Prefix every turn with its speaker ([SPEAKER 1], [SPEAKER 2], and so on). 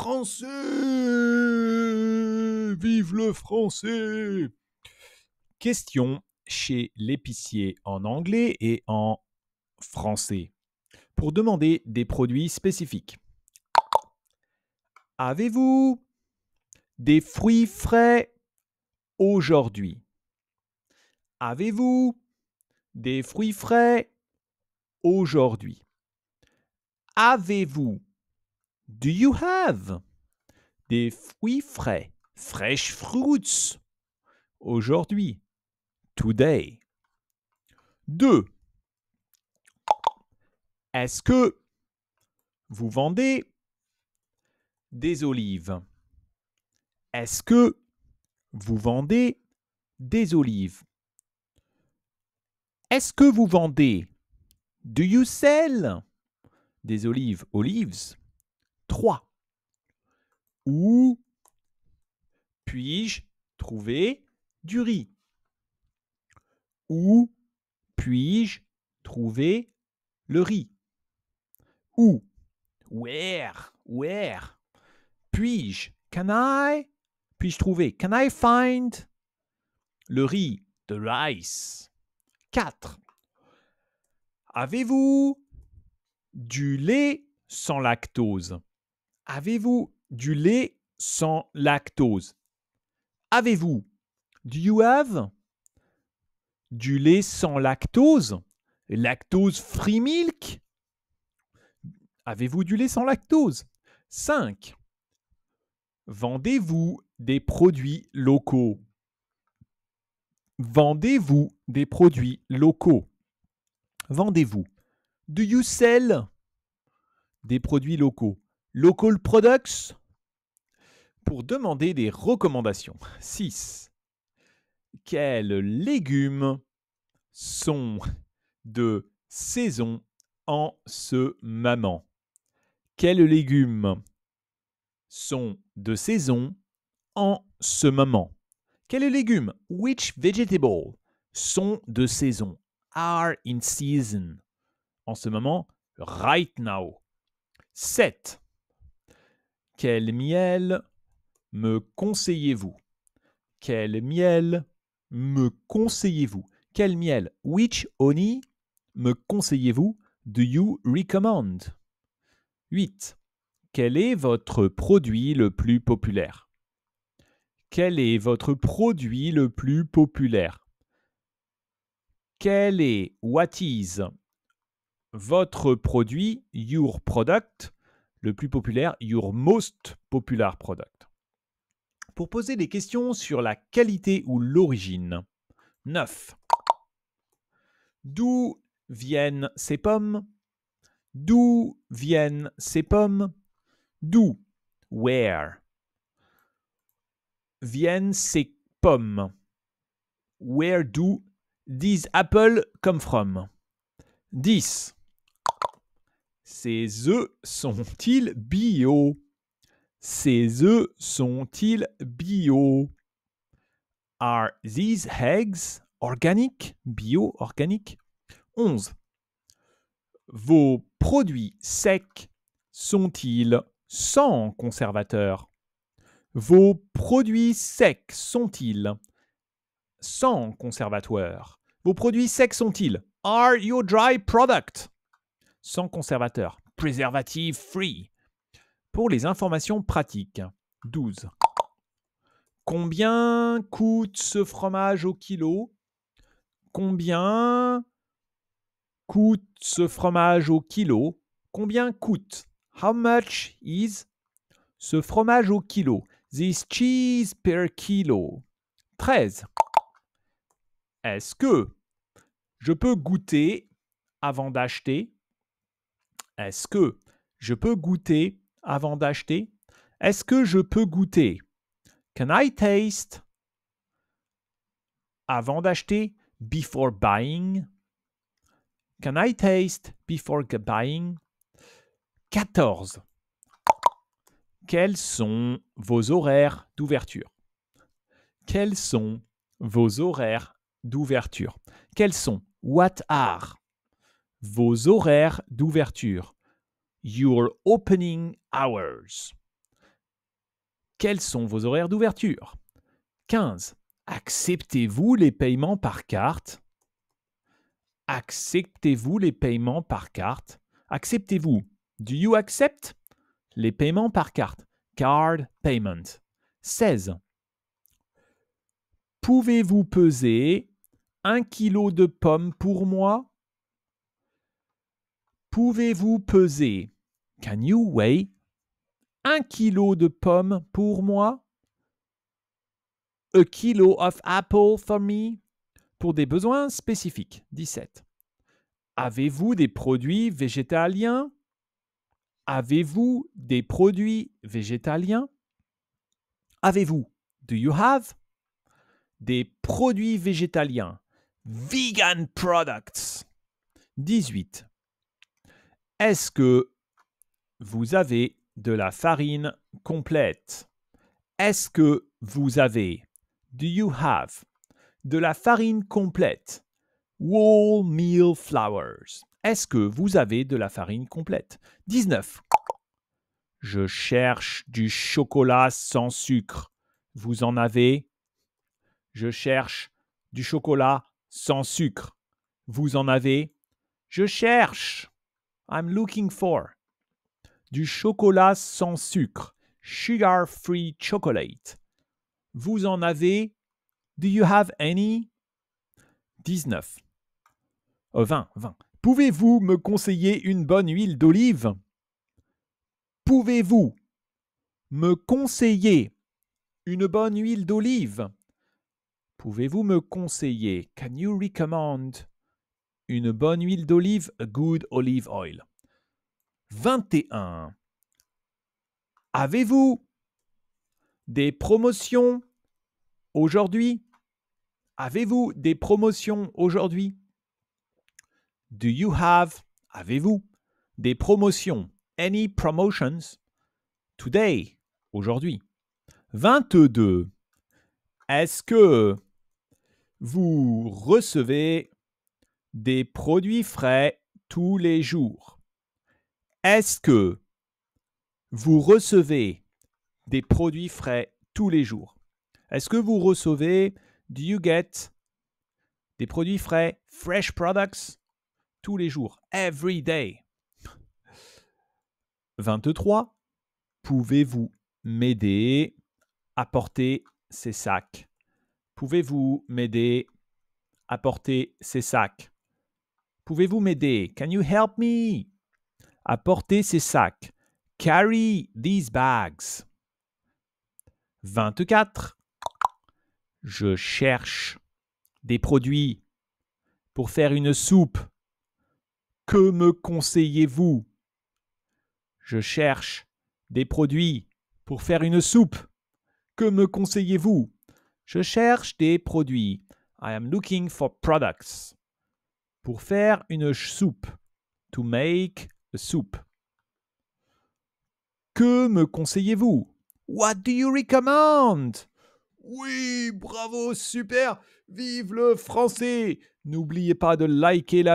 [SPEAKER 1] français! Vive le français! Question chez l'épicier en anglais et en français pour demander des produits spécifiques. Avez-vous des fruits frais aujourd'hui? Avez-vous des fruits frais aujourd'hui? Avez-vous? Do you have des fruits frais? Fresh fruits aujourd'hui. Today. 2. Est-ce que vous vendez des olives? Est-ce que vous vendez des olives? Est-ce que vous vendez? Do you sell des olives? Olives. 3. Où puis-je trouver du riz? Où puis-je trouver le riz? Où? Where? Where? Puis-je? Can I? Puis-je trouver? Can I find le riz? The rice. 4. Avez-vous du lait sans lactose? Avez-vous du lait sans lactose? Avez-vous? Do you have du lait sans lactose? Lactose free milk? Avez-vous du lait sans lactose? 5. Vendez-vous des produits locaux? Vendez-vous des produits locaux? Vendez-vous? Do you sell des produits locaux? Local products? Pour demander des recommandations. 6. Quels légumes sont de saison en ce moment? Quels légumes sont de saison en ce moment? Quels légumes? Which vegetables sont de saison? Are in season. En ce moment, right now. 7. Quel miel me conseillez-vous? Quel miel me conseillez-vous? Quel miel? Which honey me conseillez-vous? Do you recommend? 8. Quel est votre produit le plus populaire? Quel est votre produit le plus populaire? Quel est, what is, votre produit, your product, le plus populaire, your most popular product? Pour poser des questions sur la qualité ou l'origine. 9. D'où viennent ces pommes? D'où viennent ces pommes? D'où? Where? Viennent ces pommes? Where do these apples come from? 10. Ces œufs sont-ils bio? Ces œufs sont-ils bio? Are these eggs organic? Bio, organique? 11. Vos produits secs sont-ils sans conservateur? Vos produits secs sont-ils sans conservateur? Vos produits secs sont-ils? Are your dry products sans conservateur? Preservative free. Pour les informations pratiques. 12. Combien coûte ce fromage au kilo? Combien coûte ce fromage au kilo? Combien coûte? How much is ce fromage au kilo? This cheese per kilo. 13. Est-ce que je peux goûter avant d'acheter? Est-ce que je peux goûter avant d'acheter? Est-ce que je peux goûter? Can I taste avant d'acheter? Before buying. Can I taste before buying? 14. Quels sont vos horaires d'ouverture? Quels sont vos horaires d'ouverture? Quels sont? What are vos horaires d'ouverture? Your opening hours. Quels sont vos horaires d'ouverture? 15. Acceptez-vous les paiements par carte? Acceptez-vous les paiements par carte? Acceptez-vous? Do you accept? Les paiements par carte. Card payment. 16. Pouvez-vous peser 1 kilo de pommes pour moi? Pouvez-vous peser? Can you weigh 1 kilo de pommes pour moi? A kilo of apple for me? Pour des besoins spécifiques. 17. Avez-vous des produits végétaliens? Avez-vous des produits végétaliens? Avez-vous? Do you have? Des produits végétaliens. Vegan products. 18. Est-ce que vous avez de la farine complète? Est-ce que vous avez? Do you have? De la farine complète. Whole meal flours. Est-ce que vous avez de la farine complète? 19. Je cherche du chocolat sans sucre. Vous en avez? Je cherche du chocolat sans sucre. Vous en avez? Je cherche. I'm looking for. Du chocolat sans sucre. Sugar-free chocolate. Vous en avez? Do you have any? 19. 20. Pouvez-vous me conseiller une bonne huile d'olive? Pouvez-vous me conseiller une bonne huile d'olive? Pouvez-vous me conseiller? Can you recommend une bonne huile d'olive? A good olive oil. 21. Avez-vous des promotions aujourd'hui? Avez-vous des promotions aujourd'hui? Do you have? Avez-vous des promotions? Any promotions? Today, aujourd'hui. 22. Est-ce que vous recevez des produits frais tous les jours? Est-ce que vous recevez des produits frais tous les jours? Est-ce que vous recevez, do you get, des produits frais, fresh products, tous les jours, every day? 23. Pouvez-vous m'aider à porter ces sacs? Pouvez-vous m'aider à porter ces sacs? Pouvez-vous m'aider? Can you help me? À porter ces sacs. Carry these bags. 24. Je cherche des produits pour faire une soupe. Que me conseillez-vous? Je cherche des produits pour faire une soupe. Que me conseillez-vous? Je cherche des produits. I am looking for products. Pour faire une soupe. To make a soup. Que me conseillez-vous? What do you recommend? Oui, bravo, super. Vive le français. N'oubliez pas de liker la